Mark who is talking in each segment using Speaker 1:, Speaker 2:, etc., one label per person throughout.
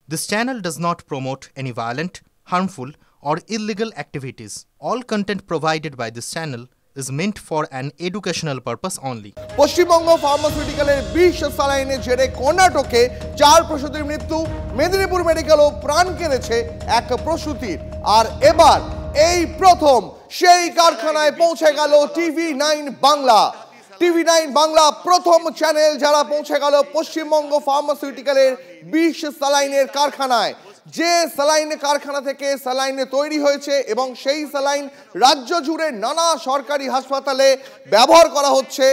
Speaker 1: This channel does not promote any violent, harmful, or illegal activities. All content provided by this channel is meant for an educational purpose only.
Speaker 2: Paschimbanga ফার্মাসিউটিক্যালের ২০ স্যালাইনের জেরে কর্ণাটকে ৪ প্রসূতির মৃত্যু, মেদিনীপুর মেডিকেলও প্রাণ কেড়েছে এক প্রসূতির। আর এবার এই প্রথম সেই কারখানায় পৌঁছে গেল টিভি9 বাংলা। টিভি9 বাংলা প্রথম চ্যানেল যারা পৌঁছে গেল পশ্চিমবঙ্গ ফার্মাসিউটিক্যালের ২০ স্যালাইনের কারখানায়। যে স্যালাইন কারখানা থেকে স্যালাইন তৈরি হয়েছে এবং সেই স্যালাইন রাজ্য জুড়ে নানা সরকারি হাসপাতালে ব্যবহার করা হচ্ছে,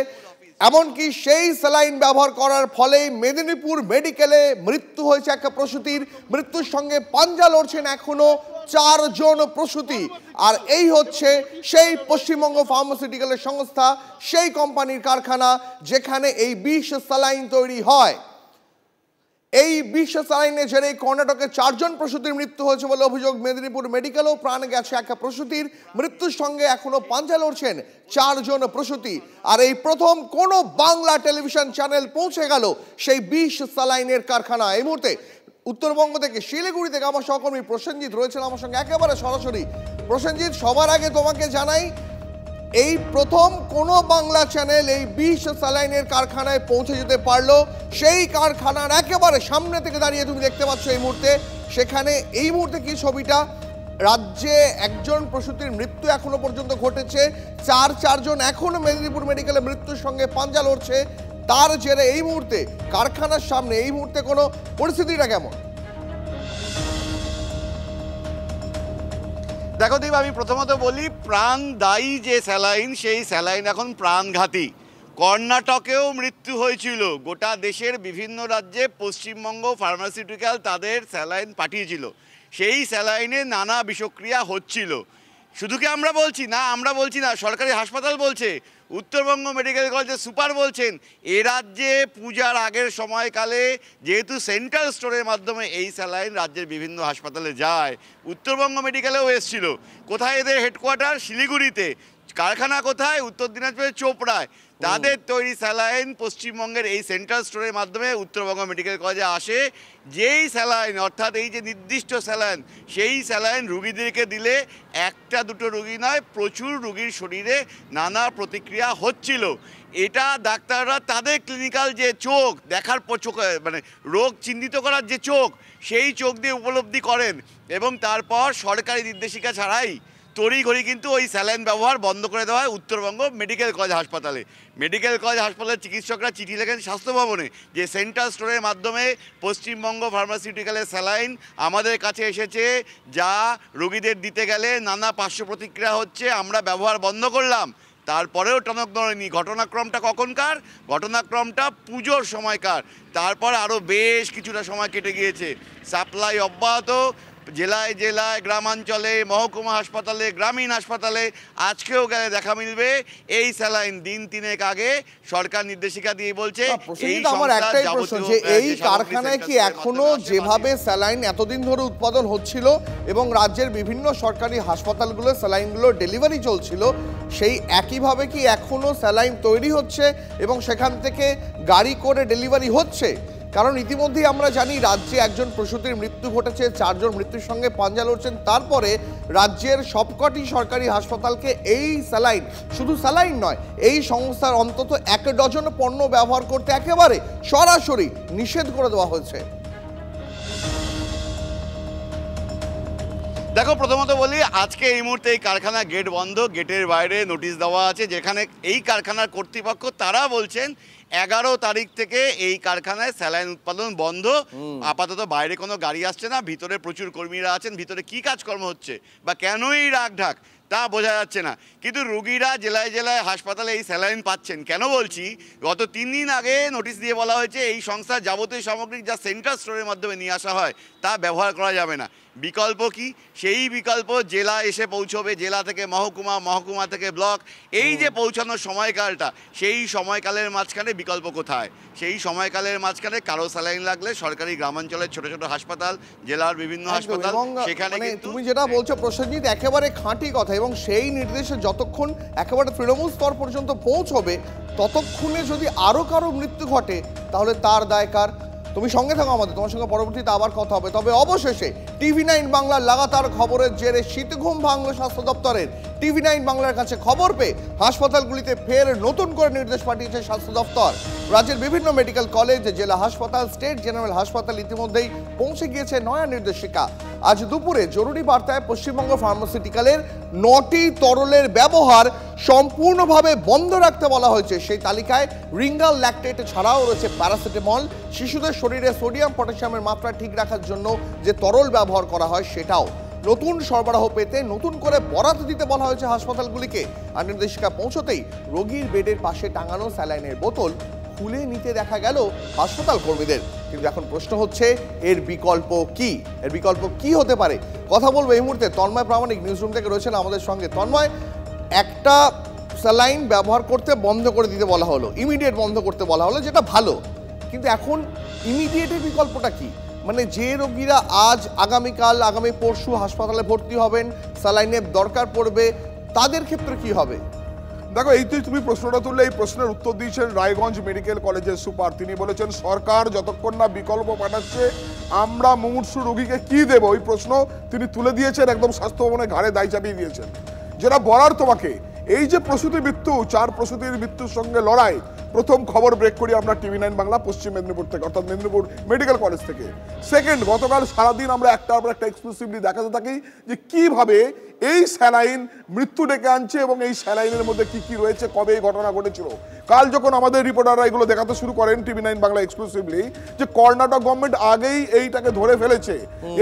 Speaker 2: এমনকি সেই স্যালাইন ব্যবহার করার ফলে মেদিনীপুর মেডিকেলে মৃত্যু হয়েছে এক প্রসূতির। মৃত্যুর সঙ্গে পাঞ্জা লড়ছেন এখনো ৪ জন প্রসূতি। আর এই হচ্ছে সেই পশ্চিমবঙ্গ ফার্মাসিউটিক্যালের সংস্থা, সেই কোম্পানির কারখানা যেখানে এই ২০ স্যালাইন তৈরি হয়। এই ২০ স্যালাইনের জেরে কর্ণাটকে ৪ জন প্রসূতির মৃত্যু হয়েছে বলে অভিযোগ। মেদিনীপুর মেডিকেলেও প্রাণ গেছে এক প্রসূতির। মৃত্যুর সঙ্গে এখনো পাঞ্জা লড়ছেন ৪ জন প্রসূতি। আর এই প্রথম কোনো বাংলা টেলিভিশন চ্যানেল পৌঁছে গেল সেই ২০ স্যালাইনের কারখানা। এই মুহূর্তে উত্তরবঙ্গ থেকে শিলিগুড়ি থেকে আমার সহকর্মী প্রসেনজিৎ রয়েছেন আমার সঙ্গে একেবারে সরাসরি। প্রসেনজিৎ, সবার আগে তোমাকে জানাই, এই প্রথম কোনো বাংলা চ্যানেল এই ২০ স্যালাইনের কারখানায় পৌঁছে যেতে পারলো। সেই কারখানার একেবারে সামনে থেকে দাঁড়িয়ে তুমি দেখতে পাচ্ছ এই মুহূর্তে, সেখানে এই মুহূর্তে কি ছবিটা, রাজ্যে একজন প্রসূতির মৃত্যু এখনো পর্যন্ত ঘটেছে, ৪ জন এখনো মেদিনীপুর মেডিকেলে মৃত্যুর সঙ্গে পাঞ্জা লড়ছে। তার জেরে এই মুহূর্তে কারখানার সামনে এই মুহূর্তে কোনো পরিস্থিতিটা কেমন?
Speaker 3: দেখো দীপ, আমি প্রথমত বলি, প্রাণদায়ী যে স্যালাইন সেই স্যালাইন এখন প্রাণঘাতী। কর্ণাটকেও মৃত্যু হয়েছিল, গোটা দেশের বিভিন্ন রাজ্যে পশ্চিমবঙ্গ ফার্মাসিউটিক্যাল তাদের স্যালাইন পাঠিয়েছিল। সেই স্যালাইনে নানা বিষক্রিয়া হচ্ছিল। শুধু কি আমরা বলছি না, আমরা বলছি না, সরকারি হাসপাতাল বলছে, উত্তরবঙ্গ মেডিকেল কলেজের সুপার বলছেন। এ রাজ্যে পূজার আগের সময়কালে যেহেতু সেন্ট্রাল স্টোরের মাধ্যমে এই স্যালাইন রাজ্যের বিভিন্ন হাসপাতালে যায়, উত্তরবঙ্গ মেডিকেলেও এসেছিল। কোথায় এদের হেডকোয়ার্টার? শিলিগুড়িতে। কারখানা কোথায়? উত্তর দিনাজপুরের চোপড়ায়। তাদের তৈরি স্যালাইন পশ্চিমবঙ্গের এই সেন্ট্রাল স্টোরের মাধ্যমে উত্তরবঙ্গ মেডিকেল কলেজে আসে। যেই স্যালাইন, অর্থাৎ এই যে নির্দিষ্ট স্যালাইন, সেই স্যালাইন রুগীদেরকে দিলে একটা দুটো রুগী নয়, প্রচুর রুগীর শরীরে নানা প্রতিক্রিয়া হচ্ছিল। এটা ডাক্তাররা তাদের ক্লিনিক্যাল যে চোখ দেখার চোখ, মানে রোগ চিহ্নিত করার যে চোখ, সেই চোখ দিয়ে উপলব্ধি করেন এবং তারপর সরকারি নির্দেশিকা ছাড়াই তড়িঘড়ি কিন্তু ওই স্যালাইন ব্যবহার বন্ধ করে দেওয়া হয় উত্তরবঙ্গ মেডিকেল কলেজ হাসপাতালে। মেডিকেল কলেজ হাসপাতালের চিকিৎসকরা চিঠি লেখেন স্বাস্থ্য ভবনে যে সেন্ট্রাল স্টোরের মাধ্যমে পশ্চিমবঙ্গ ফার্মাসিউটিক্যালের স্যালাইন আমাদের কাছে এসেছে, যা রোগীদের দিতে গেলে নানা পার্শ্ব প্রতিক্রিয়া হচ্ছে, আমরা ব্যবহার বন্ধ করলাম। তারপরেও টনক নড়েনি। ঘটনাক্রমটা কখনকার? ঘটনাক্রমটা পুজোর সময়কার। তারপর আরও বেশ কিছুটা সময় কেটে গিয়েছে, সাপ্লাই অব্যাহত জেলায় জেলায়, গ্রামাঞ্চলে, মহকুমা হাসপাতালে, গ্রামীণ হাসপাতালে। আজকেও গেলে দেখা মিলবে এই স্যালাইন দিন ৩ আগে সরকার নির্দেশিকা দিয়ে বলছে।
Speaker 2: আমার একটাই প্রশ্ন, যে এই কারখানায় কি এখনো যেভাবে স্যালাইন এতদিন ধরে উৎপাদন হচ্ছিল এবং রাজ্যের বিভিন্ন সরকারি হাসপাতালগুলো স্যালাইনগুলো ডেলিভারি চলছিল, সেই একইভাবে কি এখনো স্যালাইন তৈরি হচ্ছে এবং সেখান থেকে গাড়ি করে ডেলিভারি হচ্ছে? কারণ ইতিমধ্যেই আমরা জানি রাজ্যে একজন প্রসূতির মৃত্যু ঘটেছে, ৪ জন মৃত্যুর সঙ্গে পাঞ্জা লড়ছেন। তারপরে রাজ্যের সবকটি সরকারি হাসপাতালকে এই স্যালাইন, শুধু স্যালাইন নয়, এই সংস্থার অন্তত ১ ডজন পণ্য ব্যবহার করতে একেবারে সরাসরি নিষেধ করে দেওয়া হয়েছে।
Speaker 3: দেখো, প্রথমত বলি, আজকে এই মুহূর্তে এই কারখানার গেট বন্ধ, গেটের বাইরে নোটিশ দেওয়া আছে, যেখানে এই কারখানার কর্তৃপক্ষ তারা বলছেন ১১ তারিখ থেকে এই কারখানায় স্যালাইন উৎপাদন বন্ধ। আপাতত বাইরে কোনো গাড়ি আসছে না, ভিতরে প্রচুর কর্মীরা আছেন, ভিতরে কি কাজকর্ম হচ্ছে বা কেনই রাগঢাক তা বোঝা যাচ্ছে না। কিন্তু রুগীরা জেলায় জেলায় হাসপাতালে এই স্যালাইন পাচ্ছেন। কেন বলছি? গত ৩ দিন আগে নোটিশ দিয়ে বলা হয়েছে এই সংস্থার যাবতীয় সামগ্রিক যা সেন্ট্রাল স্টোরের মাধ্যমে নিয়ে আসা হয় তা ব্যবহার করা যাবে না। বিকল্প কি? সেই বিকল্প জেলা এসে পৌঁছবে, জেলা থেকে মহকুমা, মহকুমা থেকে ব্লক। এই যে পৌঁছানোর সময়কালটা, সেই সময়কালের মাঝখানে বিকল্প কোথায়? সেই সময়কালের মাঝখানে কারো স্যালাইন লাগলে সরকারি গ্রামাঞ্চলের ছোট ছোট হাসপাতাল, জেলার বিভিন্ন হাসপাতাল, সেখানে
Speaker 2: তুমি যেটা বলছো প্রসেনজিৎ একেবারে খাঁটি কথা। এবং সেই নির্দেশে যতক্ষণ একেবারে তৃণমূল স্তর পর্যন্ত পৌঁছবে, ততক্ষণে যদি আরও কারো মৃত্যু ঘটে তাহলে তার দায় কার? তুমি সঙ্গে থাকো আমাদের, তোমার সঙ্গে পরবর্তীতে আবার কথা হবে। তবে অবশেষে TV9 বাংলার লাগাতার খবরের জেরে শীতঘুম ভাঙল স্বাস্থ্য দপ্তরের। TV9 বাংলার কাছে খবর পেয়ে হাসপাতালগুলিতে ফের নতুন করে নির্দেশ পাঠিয়েছে স্বাস্থ্য দপ্তর। রাজ্যের বিভিন্ন মেডিকেল কলেজ, জেলা হাসপাতাল, স্টেট জেনারেল হাসপাতাল ইতিমধ্যেই পৌঁছে গিয়েছে নয়া নির্দেশিকা। আজ দুপুরে জরুরি বার্তায় পশ্চিমবঙ্গ ফার্মাসিউটিক্যালের 9টি তরলের ব্যবহার সম্পূর্ণভাবে বন্ধ রাখতে বলা হয়েছে। সেই তালিকায় রিঙ্গাল ল্যাকটেট ছাড়াও রয়েছে প্যারাসিটামল। শিশুদের শরীরে সোডিয়াম পটাশিয়ামের মাত্রা ঠিক রাখার জন্য যে তরল ব্যবহার করা হয় সেটাও নতুন সরবরাহ পেতে নতুন করে বরাত দিতে বলা হয়েছে হাসপাতালগুলিকে। আর নির্দেশিকা পৌঁছতেই রোগীর বেডের পাশে টাঙানো স্যালাইনের বোতল খুলে নিতে দেখা গেল হাসপাতাল কর্মীদের। কিন্তু এখন প্রশ্ন হচ্ছে এর বিকল্প কি? এর বিকল্প কি হতে পারে? কথা বলবো এই মুহূর্তে তন্ময় প্রামাণিক নিউজরুম থেকে রয়েছেন আমাদের সঙ্গে। তন্ময়, একটা স্যালাইন ব্যবহার করতে বন্ধ করে দিতে বলা হলো, ইমিডিয়েট বন্ধ করতে বলা হলো, যেটা ভালো, কিন্তু এখন ইমিডিয়েটের বিকল্পটা কি? মানে যে রোগীরা আজ আগামীকাল আগামী পরশু হাসপাতালে ভর্তি হবেন, স্যালাইনের দরকার পড়বে, তাদের ক্ষেত্রে কি হবে?
Speaker 4: দেখো, এই তো তুমি প্রশ্নটা তুললে, এই প্রশ্নের উত্তর দিয়েছেন রায়গঞ্জ মেডিকেল কলেজের সুপার। তিনি বলেছেন সরকার যতক্ষণ না বিকল্প পাঠাচ্ছে আমরা মুমূর্ষু রোগীকে কি দেব, ওই প্রশ্ন তিনি তুলে দিয়েছেন, একদম স্বাস্থ্য ভবনের ঘাড়ে দায় চাপিয়ে দিয়েছেন। যেটা বলার তোমাকে, এই যে প্রসূতি মৃত্যু, 4 প্রসূতির মৃত্যুর সঙ্গে লড়াই, প্রথম খবর ব্রেক করি আমরা TV9 বাংলা পশ্চিম মেদিনীপুর থেকে, অর্থাৎ মেদিনীপুর মেডিকেল কলেজ থেকে। সেকেন্ড, গতকাল সারাদিন আমরা একটার পর একটা এক্সক্লুসিভলি দেখাতে থাকি যে কিভাবে এই স্যালাইন মৃত্যু ডেকে আনছে এবং এই স্যালাইনের মধ্যে কি কি রয়েছে, কবে এই ঘটনা ঘটেছিল। কাল যখন আমাদের রিপোর্টাররা এগুলো দেখাতে শুরু করেন TV9 বাংলা এক্সক্লুসিভলি, যে কর্ণাটক গভর্নমেন্ট আগেই এইটাকে ধরে ফেলেছে,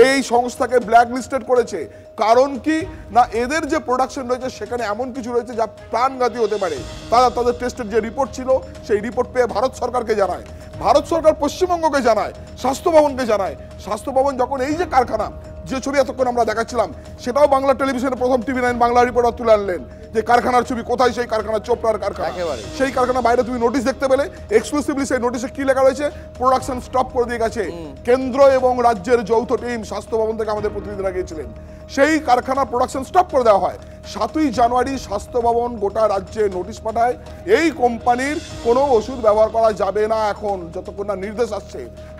Speaker 4: এই সংস্থাকে ব্ল্যাক লিস্টেড করেছে। কারণ কি না, এদের যে প্রোডাকশন রয়েছে সেখানে এমন কিছু রয়েছে যা প্রাণঘাতী হতে পারে। তারা তাদের টেস্টের যে রিপোর্ট ছিল সেই রিপোর্ট পেয়ে ভারত সরকারকে জানায়, ভারত সরকার পশ্চিমবঙ্গকে জানায়, স্বাস্থ্য ভবনকে জানায়। স্বাস্থ্য ভবন যখন এই যে কারখানা, যে ছবি এতক্ষণ আমরা দেখাচ্ছিলাম, সেটাও বাংলা টেলিভিশনে প্রথম TV9 বাংলা রিপোর্টার তুলে আনলেন যে কারখানার ছবি, কোথায় সেই কারখানা, চোপড়ার কারখানা। সেই কারখানা বাইরে তুমি নোটিশ দেখতে পেলে, এক্সক্লুসিভলি সেই নোটিশে কি লেখা রয়েছে, প্রোডাকশন স্টপ করে দিয়ে গেছে। কেন্দ্র এবং রাজ্যের যৌথ টিম স্বাস্থ্য ভবন থেকে আমাদের প্রতিনিধিরা গিয়েছিলেন, সেই কারখানার প্রোডাকশন স্টপ করে দেওয়া হয়। 7ই জানুয়ারি স্বাস্থ্য ভবন গোটা রাজ্যে নোটিশ পাঠায়, এই কোম্পানির কোনো ওষুধ ব্যবহার করা যাবে না এখন যতক্ষণ না নির্দেশ আসছে।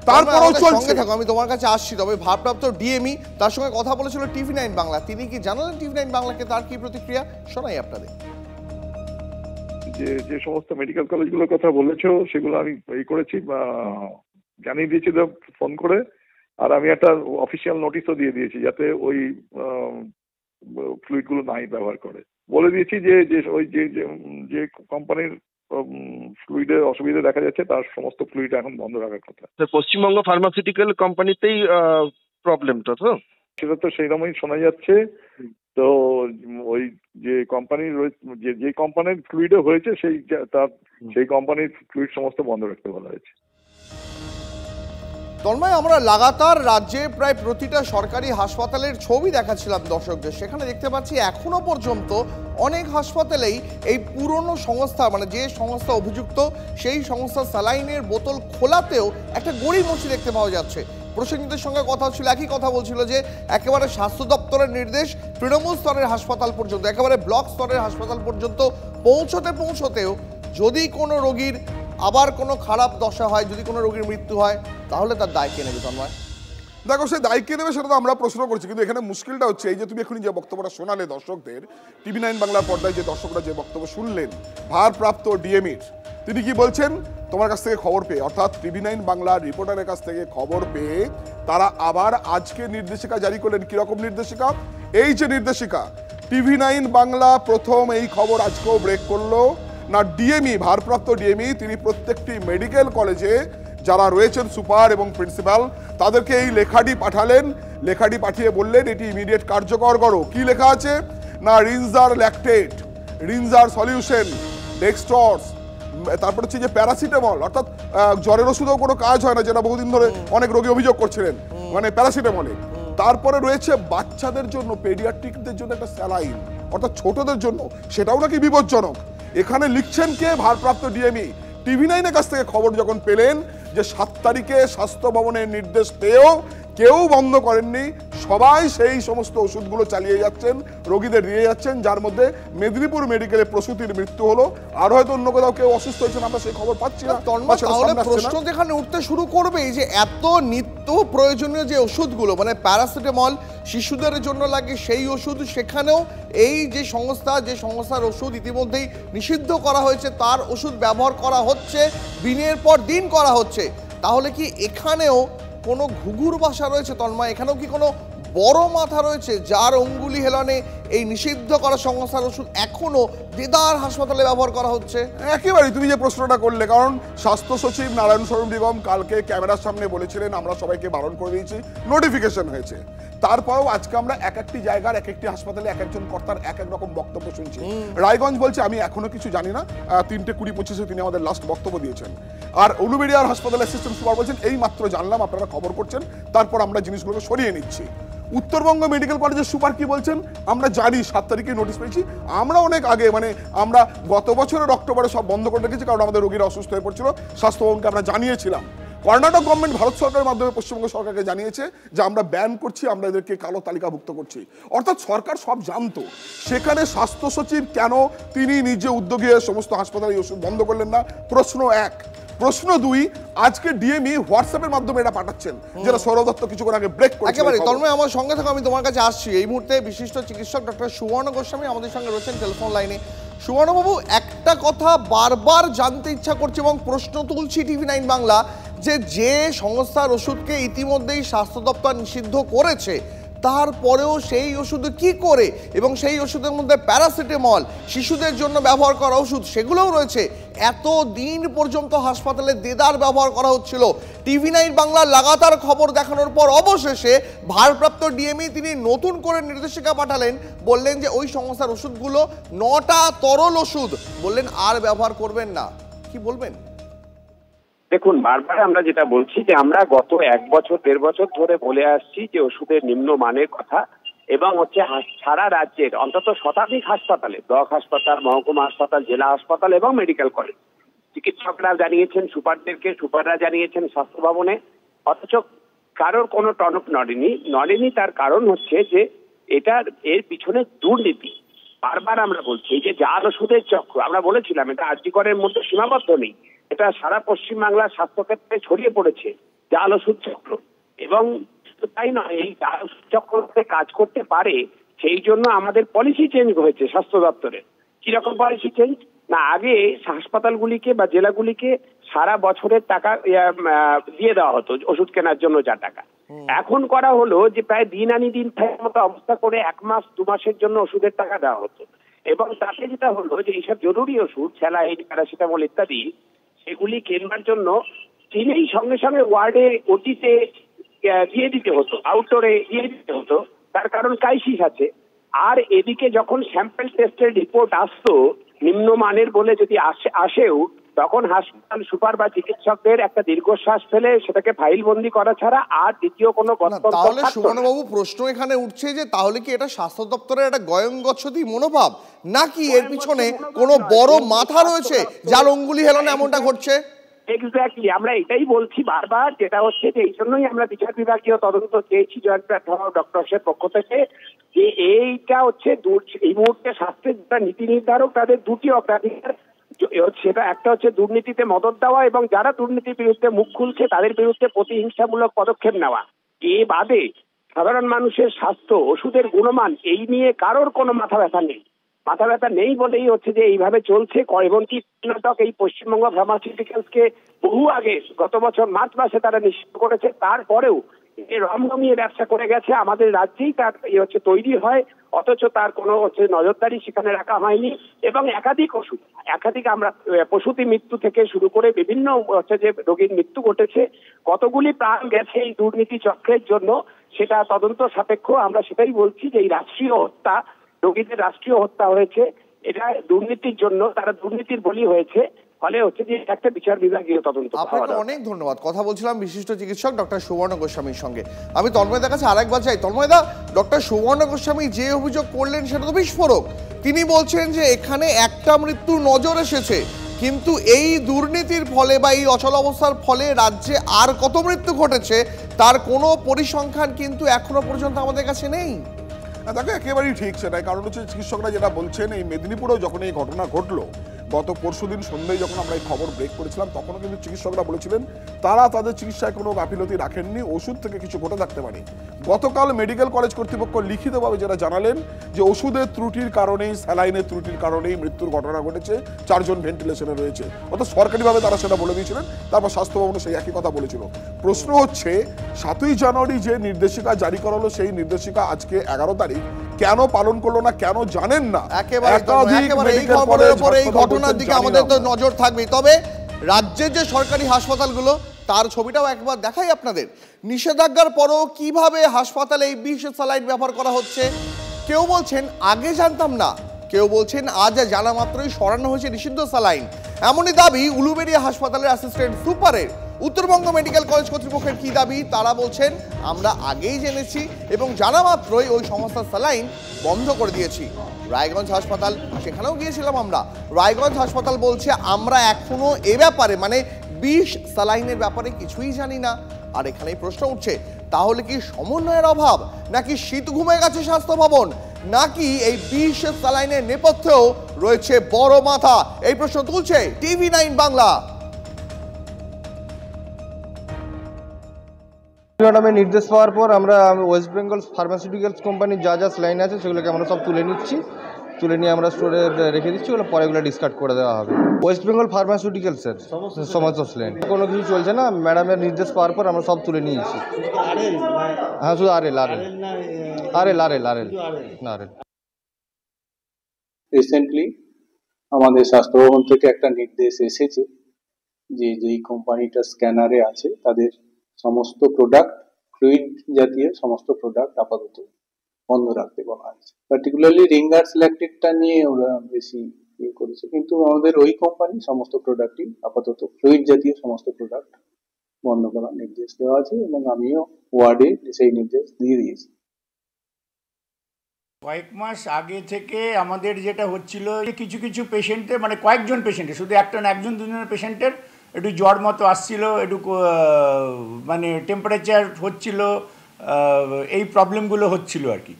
Speaker 4: তারপরেও চলছে।
Speaker 2: আমি তোমার কাছে আসছি, তবে ভারপ্রাপ্ত ডিএমই তার সঙ্গে কথা বলেছিল TV9 বাংলা, তিনি কি জানালেন TV9 বাংলাকে, তার কি প্রতিক্রিয়া শোনাই আপনাদের।
Speaker 5: যে সমস্ত মেডিকেল কলেজগুলোর কথা বলেছো সেগুলো আমি এই করেছি, জানিয়ে দিয়েছি ফোন করে, আর আমি একটা অফিসিয়াল নোটিশও দিয়ে দিয়েছি যাতে ওই ফ্লুইড গুলো নাই ব্যবহার করে। বলে দিয়েছি যে ওই যে কোম্পানির ফ্লুইডে অসুবিধা দেখা যাচ্ছে তার সমস্ত ফ্লুইড এখন বন্ধ রাখার কথা।
Speaker 6: পশ্চিমবঙ্গ ফার্মাসিউটিক্যাল কোম্পানিতেই প্রবলেমটা তো
Speaker 5: সেটা তো সেইরকমই শোনা যাচ্ছে। তো ওই যে কোম্পানির যে কোম্পানির ফ্লুইডে হয়েছে সেই কোম্পানির ফ্লুইড সমস্ত বন্ধ রাখতে বলা হয়েছে।
Speaker 2: তন্ময়, আমরা লাগাতার রাজ্যে প্রায় প্রতিটা সরকারি হাসপাতালের ছবি দেখাচ্ছিলাম দর্শকদের, সেখানে দেখতে পাচ্ছি এখনো পর্যন্ত অনেক হাসপাতালেই এই পুরনো সংস্থা, মানে যে সংস্থা অভিযুক্ত সেই সংস্থা স্যালাইনের বোতল খোলাতেও একটা গড়িমসি দেখতে পাওয়া যাচ্ছে। প্রসেনজিতের সঙ্গে কথা হচ্ছিল, একই কথা বলছিল যে একেবারে স্বাস্থ্য দপ্তরের নির্দেশ তৃণমূল স্তরের হাসপাতাল পর্যন্ত, একেবারে ব্লক স্তরের হাসপাতাল পর্যন্ত পৌঁছতেও যদি কোনো রোগীর আবার কোনো খারাপ দশা হয়, যদি কোনো রোগীর মৃত্যু হয়, তাহলে তার দায় কে নেবে? তন্ময়,
Speaker 4: দেখো, সে দায় কে নেবে সেটা তো আমরা প্রশ্ন করছি, কিন্তু এখানে মুশকিলটা হচ্ছে এই যে তুমি এখনই যে বক্তব্যটা শোনালে দর্শকদের, TV9 বাংলার পর্দায় যে দর্শকরা যে বক্তব্য শুনলেন ভারপ্রাপ্ত ডিএমইর, তিনি কি বলছেন, তোমার কাছ থেকে খবর পেয়ে, অর্থাৎ TV9 বাংলার রিপোর্টারের কাছ থেকে খবর পেয়ে তারা আবার আজকে নির্দেশিকা জারি করলেন। কিরকম নির্দেশিকা? এই যে নির্দেশিকা, TV9 বাংলা প্রথম এই খবর আজকেও ব্রেক করলো না, ডিএমই, ভারপ্রাপ্ত ডিএমই তিনি প্রত্যেকটি মেডিকেল কলেজে যারা রয়েছেন সুপার এবং প্রিন্সিপাল তাদেরকে এই লেখাটি পাঠালেন। লেখাটি পাঠিয়ে বললেন এটি ইমিডিয়েট কার্যকর করো। কি লেখা আছে না, রিনজার ল্যাকটেট, রিনজার সলিউশন, ডেক্সট্রস, তারপর হচ্ছে যে প্যারাসিটামল, অর্থাৎ জ্বরের ওষুধেও কোনো কাজ হয় না, যেটা বহুদিন ধরে অনেক রোগী অভিযোগ করছিলেন, মানে প্যারাসিটামলে। তারপরে রয়েছে বাচ্চাদের জন্য, পেডিয়াট্রিকদের জন্য একটা স্যালাইন, অর্থাৎ ছোটদের জন্য, সেটাও নাকি বিপজ্জনক। এখানে লিখছেন কে? ভারপ্রাপ্ত ডিএমই। TV9 এর কাছ থেকে খবর যখন পেলেন যে 7 তারিখে স্বাস্থ্য ভবনের নির্দেশ পেয়েও কেউ বন্ধ করেননি, সবাই সেই সমস্ত ওষুধগুলো চালিয়ে যাচ্ছেন, রোগীদের দিয়ে যাচ্ছেন, যার মধ্যে মেদিনীপুর মেডিকেলে প্রসূতির মৃত্যু হলো। আর হয়তো অন্য কোথাও কেউ অসুস্থ হয়েছেন, আমরা সেই খবর পাচ্ছি না।
Speaker 2: তাহলে প্রশ্ন যেখানে উঠতে শুরু করবে যে এত নিত্য প্রয়োজনীয় যে ওষুধগুলো, মানে প্যারাসিটামল শিশুদের জন্য লাগে সেই ওষুধ, সেখানেও এই যে সংস্থার ওষুধ ইতিমধ্যেই নিষিদ্ধ করা হয়েছে, তার ওষুধ ব্যবহার করা হচ্ছে, দিনের পর দিন করা হচ্ছে। তাহলে কি এখানেও কোনো ঘুঘুর বাসা রয়েছে তন্ময়? এখানেও কি কোনো বড় মাথা রয়েছে যার অঙ্গুলি হেলনে এই নিষিদ্ধ করা সংস্থার ওষুধ এখনো দেদার হাসপাতালে ব্যবহার করা হচ্ছে?
Speaker 4: একেবারেই তুমি যে প্রশ্নটা করলে, কারণ স্বাস্থ্য সচিব নারায়ণ শরণ নিগম কালকে ক্যামেরার সামনে বলেছিলেন আমরা সবাইকে বারণ করে দিয়েছি, নোটিফিকেশন হয়েছে। তারপরেও আজকে আমরা এক একটি জায়গার এক একটি হাসপাতালে এক একজন কর্তার এক এক রকম বক্তব্য শুনছি। রায়গঞ্জ বলছে আমি এখনো কিছু জানি না, 3:20-25 তিনি আমাদের লাস্ট বক্তব্য দিয়েছেন। আর উলুবেড়িয়ার হাসপাতাল অ্যাসিস্ট্যান্ট সুপার বলছেন এই মাত্র জানলাম, আপনারা খবর করছেন, তারপর আমরা জিনিসগুলোকে সরিয়ে নিচ্ছি। উত্তরবঙ্গ মেডিকেল কলেজের সুপার কি বলছেন আমরা জানি, 7 তারিখে নোটিশ পেয়েছি। আমরা অনেক আগে, মানে আমরা গত বছরের অক্টোবরে সব বন্ধ করে রেখেছি, কারণ আমাদের রোগীরা অসুস্থ হয়ে পড়ছিল, স্বাস্থ্য ভবনকে আমরা জানিয়েছিলাম। কর্ণাটক গভর্নমেন্ট ভারত সরকারের মাধ্যমে পশ্চিমবঙ্গ সরকারকে জানিয়েছে যে আমরা ব্যান করছি, আমরা এদেরকে কালো তালিকাভুক্ত করছি। অর্থাৎ সরকার সব জানতো। সেখানে স্বাস্থ্য সচিব কেন তিনি নিজে উদ্যোগী সমস্ত হাসপাতালে ওষুধ বন্ধ করলেন না? প্রশ্ন 1। প্রশ্ন 2, আজকে ডিএমই হোয়াটসঅ্যাপের মাধ্যমে এটা পাঠাচ্ছেন, যেটা সৌরভ দত্ত কিছুক্ষণ আগে ব্রেক করেছে।
Speaker 2: একেবারে তন্ময়, আমার সঙ্গে থাকো, আমি তোমার কাছে আসছি। এই মুহূর্তে বিশিষ্ট চিকিৎসক ডক্টর সুবর্ণ গোস্বামী আমাদের সঙ্গে রয়েছেন টেলিফোন লাইনে। সুবর্ণবাবু, একটা কথা বারবার জানতে ইচ্ছা করছে এবং প্রশ্ন তুলছি TV9 বাংলা, যে সংস্থার ওষুধকে ইতিমধ্যেই স্বাস্থ্য দপ্তর নিষিদ্ধ করেছে, তারপরেও সেই ওষুধ কি করে, এবং সেই ওষুধের মধ্যে প্যারাসিটামল শিশুদের জন্য ব্যবহার করা ওষুধ সেগুলোও রয়েছে, এত দিন পর্যন্ত হাসপাতালে দেদার ব্যবহার করা হচ্ছিল। TV9 বাংলা লাগাতার খবর দেখানোর পর অবশেষে ভারপ্রাপ্ত ডিএমই তিনি নতুন করে নির্দেশিকা পাঠালেন, বললেন যে ওই সংস্থার ওষুধগুলো 9টা তরল ওষুধ, বললেন আর ব্যবহার করবেন না। কি বলবেন?
Speaker 7: দেখুন, বারবার আমরা যেটা বলছি যে আমরা গত 1 বছর 1.5 বছর ধরে বলে আসছি যে ওষুধের নিম্ন মানের কথা, এবং হচ্ছে সারা রাজ্যের অন্তত শতাধিক হাসপাতালে, ব্লক হাসপাতাল, মহকুমা হাসপাতাল, জেলা হাসপাতাল এবং মেডিকেল কলেজ, চিকিৎসকরা জানিয়েছেন সুপারদেরকে, সুপাররা জানিয়েছেন স্বাস্থ্য ভবনে, অথচ কারোর কোনো টনক নড়েনি। তার কারণ হচ্ছে যে এর পিছনে দুর্নীতি। বারবার আমরা বলছি যে জাল ওষুধের চক্র, আমরা বলেছিলাম এটা আরজিকরের মধ্যে সীমাবদ্ধ নেই, এটা সারা পশ্চিমবাংলার স্বাস্থ্যক্ষেত্রে ছড়িয়ে পড়েছে জাল ওষুধ চক্র। এবং তাই নয়, এই জাল ওষুধ চক্রতে কাজ করতে পারে সেই জন্য আমাদের পলিসি চেঞ্জ হয়েছে স্বাস্থ্য দপ্তরের। কিরকম পলিসি চেঞ্জ? না, আগে হাসপাতালগুলিকে বা জেলাগুলিকে সারা বছরের টাকা দিয়ে দেওয়া হতো ওষুধ কেনার জন্য যা টাকা। এখন করা হলো যে প্রায় দিন আনি দিন থাকার মতো অবস্থা করে 1 মাস 2 মাসের জন্য ওষুধের টাকা দেওয়া হতো। এবং তাতে যেটা হলো যে এইসব জরুরি ওষুধ, স্যালাইন, প্যারাসিটামল ইত্যাদি, সেগুলি কেনবার জন্য কিনেই সঙ্গে সঙ্গে ওয়ার্ডে, ওটিতে দিয়ে দিতে হতো, আউটডোরে দিয়ে দিতে হতো। তার কারণ ক্রাইসিস আছে। আর এদিকে যখন স্যাম্পল টেস্টের রিপোর্ট আসতো নিম্নমানের বলে, যদি আসেও, তখন হাসপাতাল সুপার বা চিকিৎসকদের একটা দীর্ঘশ্বাস ফেলে সেটাকে ফাইল বন্দি করা ছাড়া আর দ্বিতীয় কোনো বক্তব্য।
Speaker 2: তাহলে সুবর্ণবাবু, প্রশ্ন এখানে উঠছে যে তাহলে কি এটা স্বাস্থ্য দপ্তরের একটা গয়ঙ্গচ্ছতি মনোভাব, নাকি এর পিছনে কোনো বড় মাথা রয়েছে যার অঙ্গুলি হেলনে এমনটা ঘটছে?
Speaker 7: এক্স্যাক্টলি, আমরা এটাই বলছি বারবার, যেটা হচ্ছে যে এই জন্যই আমরা বিচার বিভাগীয় তদন্ত চেয়েছি জয়েন্ট প্ল্যাটফর্ম ডক্টরসের পক্ষ থেকে, যে এইটা হচ্ছে এই মুহূর্তে স্বাস্থ্যের যারা নীতি নির্ধারক তাদের 2টি অগ্রাধিকার, সেটা একটা হচ্ছে দুর্নীতিতে মদত দেওয়া এবং যারা দুর্নীতির বিরুদ্ধে মুখ খুলছে তাদের বিরুদ্ধে প্রতিহিংসামূলক পদক্ষেপ নেওয়া। এ বাদে সাধারণ মানুষের স্বাস্থ্য, ওষুধের গুণমান, এই নিয়ে কারোর কোনো মাথা ব্যথা নেই বলেই হচ্ছে যে এইভাবে চলছে। এমনকি কর্ণাটক এই পশ্চিমবঙ্গ ফার্মাসিউটিক্যালসকে বহু আগে, গত বছর মার্চ মাসে তারা নিষিদ্ধ করেছে, তারপরেও রমরমিয়ে ব্যবসা করে গেছে। আমাদের রাজ্যেই তার তৈরি হয়, অথচ তার কোনো নজরদারি সেখানে রাখা হয়নি। এবং একাধিক আমরা প্রসূতি মৃত্যু থেকে শুরু করে বিভিন্ন যে রোগীর মৃত্যু ঘটেছে, কতগুলি প্রাণ গেছে এই দুর্নীতি চক্রের জন্য, সেটা তদন্ত সাপেক্ষ। আমরা সেটাই বলছি যে এই রাষ্ট্রীয় হত্যা, রোগীদের রাষ্ট্রীয় হত্যা হয়েছে, এটা দুর্নীতির জন্য, তারা দুর্নীতির বলি হয়েছে। ফলে হচ্ছে যে একটা বিচার বিভাগীয় তদন্ত।
Speaker 2: আপনাকে অনেক ধন্যবাদ। কথা বলছিলাম বিশিষ্ট চিকিৎসক ডক্টর সুবর্ণ গোস্বামীর সঙ্গে। আমি তন্ময়দার কাছে আরেকবার চাই। তন্ময়দা, ডক্টর সুবর্ণ গোস্বামী যে অভিযোগ করলেন সেটা তো বিস্ফোরক। তিনি বলছেন যে এখানে একটা মৃত্যু নজর এসেছে, কিন্তু এই দুর্নীতির ফলে বা এই অচল অবস্থার ফলে রাজ্যে আর কত মৃত্যু ঘটেছে তার কোনো পরিসংখ্যান কিন্তু এখনো পর্যন্ত আমাদের কাছে নেই।
Speaker 4: দেখো একেবারেই ঠিক সেটাই, কারণ হচ্ছে চিকিৎসকরা যেটা বলছেন, এই মেদিনীপুরেও যখন এই ঘটনা ঘটলো গত পরশুদিন সন্ধ্যায় যখন আমরা এই খবর ব্রেক করেছিলাম, তখনও কিন্তু চিকিৎসকরা বলেছিলেন তারা তাদের চিকিৎসায় কোনো গাফিলতি রাখেননি, ওষুধ থেকে কিছু ঘটে থাকতে পারে। গতকাল মেডিকেল কলেজ কর্তৃপক্ষ লিখিতভাবে যেটা জানালেন যে ওষুধের ত্রুটির কারণেই, স্যালাইনের ত্রুটির কারণেই মৃত্যুর ঘটনা ঘটেছে, 4 জন ভেন্টিলেশনে রয়েছে। অর্থাৎ সরকারিভাবে তারা সেটা বলে দিয়েছিলেন, তারপর স্বাস্থ্য ভবনে সেই একই কথা বলেছিল। প্রশ্ন হচ্ছে 7ই জানুয়ারি যে নির্দেশিকা জারি করা হলো, সেই নির্দেশিকা আজকে 11 তারিখ কেন পালন করলো না, কেন জানেন না?
Speaker 2: একেবারে এই খবরের উপরে, এই ঘটনার দিকে আমাদের তো নজর থাকবে। তবে রাজ্যের যে সরকারি হাসপাতালগুলো, তার ছবিটাও একবার দেখাই আপনাদের। নিষেধাজ্ঞার পরও কিভাবে হাসপাতালে এই বিষ স্যালাইন ব্যবহার করা হচ্ছে। কেউ বলছেন আগে জানতাম না, কেউ বলছেন আজ জানা মাত্রই সরানো হয়েছে নিষিদ্ধ স্যালাইন। এমনই দাবি উলুবেড়িয়া হাসপাতালের অ্যাসিস্ট্যান্ট সুপারের। উত্তরবঙ্গ মেডিকেল কলেজ কর্তৃপক্ষের কি দাবি? তারা বলছেন আমরা আগেই জেনেছি এবং জানা মাত্রই ওই সংস্থার স্যালাইন বন্ধ করে দিয়েছি। রায়গঞ্জ হাসপাতাল, সেখানেও গিয়েছিলাম আমরা। রায়গঞ্জ হাসপাতাল বলছে আমরা এখনো এ ব্যাপারে, মানে বিষ স্যালাইনের ব্যাপারে কিছুই জানি না। আর এখানেই প্রশ্ন উঠছে, তাহলে কি সমন্বয়ের অভাব, নাকি শীত ঘুমে গেছে স্বাস্থ্য ভবন, নাকি এই বিষ স্যালাইনের নেপথ্যেও রয়েছে বড় মাথা? এই প্রশ্ন তুলছে TV9 বাংলা।
Speaker 8: ম্যাডামের নির্দেশ পাওয়ার পর আমরা ওয়েস্ট বেঙ্গল ফার্মাসিউটিক্যালস কোম্পানির যা যা স্যালাইন আছে সেগুলোকে আমরা সব তুলে নিচ্ছি, তুলে নিয়ে আমরা স্টোরে রেখে দিচ্ছি, ওগুলো পরে এগুলো ডিসকার্ড করে দেওয়া হবে। ওয়েস্ট বেঙ্গল ফার্মাসিউটিক্যালসের সমস্ত স্যালাইন, কোনো কিছু চলছে না, ম্যাডামের নির্দেশ পাওয়ার পর আমরা সব তুলে নিয়েছি। হ্যাঁ, শুধু আরএল।
Speaker 9: রিসেন্টলি আমাদের স্বাস্থ্য ভবন থেকে একটা নির্দেশ এসেছে যে যেই কোম্পানিটা স্ক্যানারে আছে তাদের সমস্ত প্রোডাক্ট, ফ্লুইড জাতীয় সমস্ত প্রোডাক্ট আপাতত বন্ধ রাখতে বলা হয়েছে। পার্টিকুলারলি রিঙ্গার সিলেক্টেডটা নিয়ে ওরা বেশি ইয়ে করেছে, কিন্তু আমাদের ওই কোম্পানি সমস্ত প্রোডাক্টই আপাতত, ফ্লুইড জাতীয় সমস্ত প্রোডাক্ট বন্ধ করার নির্দেশ দেওয়া আছে এবং আমিও ওয়ার্ডে সেই নির্দেশ দিয়ে দিয়েছি।
Speaker 10: কয়েক মাস আগে থেকে আমাদের যেটা হচ্ছিল, কিছু কিছু পেশেন্টের, মানে কয়েকজন পেশেন্টের, শুধু একজন দুজনের পেশেন্টের একটু জ্বর মতো আসছিল, একটু মানে টেম্পারেচার হচ্ছিল, এই প্রবলেমগুলো হচ্ছিল আর কি।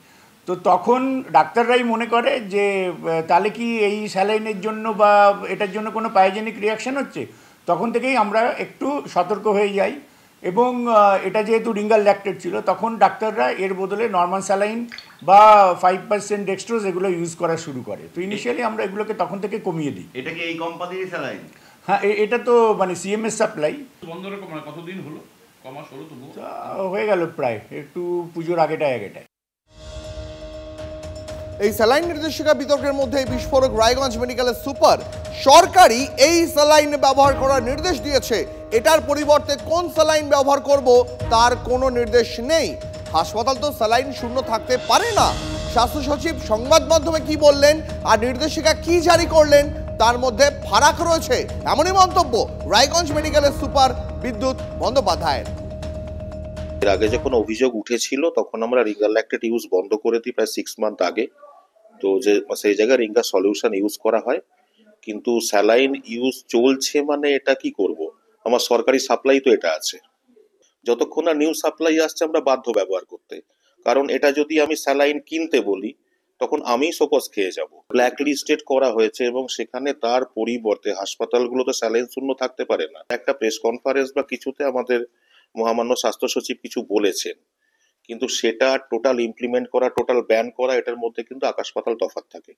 Speaker 10: তো তখন ডাক্তাররাই মনে করে যে তাহলে কি এই স্যালাইনের জন্য বা এটার জন্য কোনো পায়োজেনিক রিয়াকশান হচ্ছে। তখন থেকেই আমরা একটু সতর্ক হয়ে যাই এবং এটা যেহেতু রিঙ্গার ল্যাক্টেড ছিল, তখন ডাক্তাররা এর বদলে নর্মাল স্যালাইন বা 5% ডেক্সট্রোজ এগুলো ইউজ করা শুরু করে। তো ইনিশিয়ালি আমরা এগুলোকে তখন থেকে কমিয়ে দিই।
Speaker 3: এটা কি এই কোম্পানির স্যালাইন?
Speaker 10: হ্যাঁ, এটা তো মানে সিএমএস সাপ্লাই।
Speaker 11: বন্ধ করে কতদিন হলো? কমাস হলো তো
Speaker 10: হয়ে গেল প্রায়, একটু পুজোর আগেটায়।
Speaker 2: এই স্যালাইন নির্দেশিকা বিতর্কের মধ্যে বিস্ফোরক রায়গঞ্জ মেডিকেলের সুপার। সরকারি এই স্যালাইন ব্যবহার করার নির্দেশ দিয়েছে, এটার পরিবর্তে কোন স্যালাইন ব্যবহার করব তার কোনো নির্দেশ নেই। হাসপাতাল তো স্যালাইন শূন্য থাকতে পারে না। স্বাস্থ্য সচিব সংবাদ মাধ্যমে কি বললেন আর নির্দেশিকা কি জারি করলেন তার মধ্যে ফারাক রয়েছে, এমনই মন্তব্য রায়গঞ্জ মেডিকেলের সুপার বিদ্যুৎ বন্দ্যোপাধ্যায়ের।
Speaker 12: এর আগে যখন অভিযোগ উঠেছিল তখন আমরা রিঙ্গার ল্যাক্টেট ইউজ বন্ধ করে দিই প্রায় 6 মান্থ আগে। তো যে সেই জায়গায় রিঙ্গার সলিউশন ইউজ করা হয়, কিন্তু স্যালাইন ইউজ চলছে, মানে এটা কি করব? আমার সরকারি সাপ্লাই তো এটা আছে, যতক্ষণ না নিউ সাপ্লাই আসছে আমরা বাধ্য ব্যবহার করতে। কারণ এটা যদি আমি স্যালাইন কিনতে বলি তখন আমি শোকজ খেয়ে যাব। ব্ল্যাক লিস্টেড করা হয়েছে এবং সেখানে তার পরিবর্তে হাসপাতালগুলোতে স্যালাইন শূন্য থাকতে পারে না। একটা প্রেস কনফারেন্স বা কিছুতে আমাদের মহামান্য স্বাস্থ্য সচিব কিছু বলেছেন, কিন্তু সেটা টোটাল ইমপ্লিমেন্ট করা, টোটাল ব্যান করা, এটার মধ্যে কিন্তু আকাশ পাতাল তফাৎ থাকে।